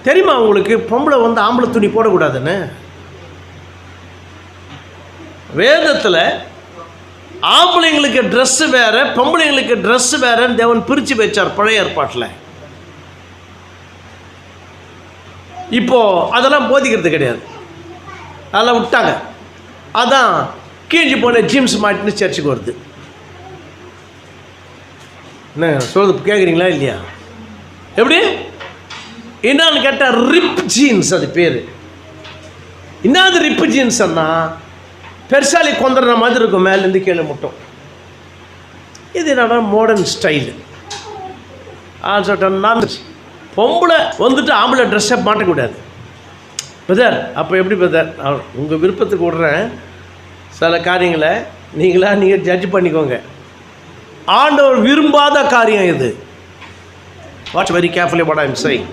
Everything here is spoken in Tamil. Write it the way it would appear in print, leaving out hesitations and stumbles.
தெரியுமா உங்களுக்கு பொம்பளை வந்து ஆம்பளை துணி போடக்கூடாதுன்னு? வேதத்தில் ஆம்பளைங்களுக்கு ட்ரெஸ்ஸு வேறு, பொம்பளைங்களுக்கு ட்ரெஸ்ஸு வேறுன்னு தேவன் பிரித்து வச்சார் பழைய ஏற்பாட்டில். இப்போது அதெல்லாம் போதிக்கிறது கிடையாது, அதெல்லாம் விட்டாங்க. அதான் கீழ்ச்சி போன ஜீன்ஸ் மாட்டின்னு சர்ச்சுக்கு வருது. என்ன சொல்றது கேட்குறீங்களா இல்லையா? எப்படி என்னான்னு கேட்டால் ரிப் ஜீன்ஸ், அது பேர். என்னது ரிப் ஜீன்ஸ்ன்னா பெருசாலி கொந்துற மாதிரி இருக்கும் மேலேருந்து கீழே மட்டும். இது என்னன்னா மாடர்ன் ஸ்டைலு. நான் பொம்பளை வந்துட்டு ஆம்பளை ட்ரெஸ்ஸை மாட்டக்கூடாது பிரதர். அப்போ எப்படி பிரதர்? உங்கள் விருப்பத்துக்கு விடுறேன், சில காரியங்களை நீங்கள் ஜட்ஜ் பண்ணிக்கோங்க. ஆண்டவர் விரும்பாத காரியம் இது. Watch very carefully what I am saying.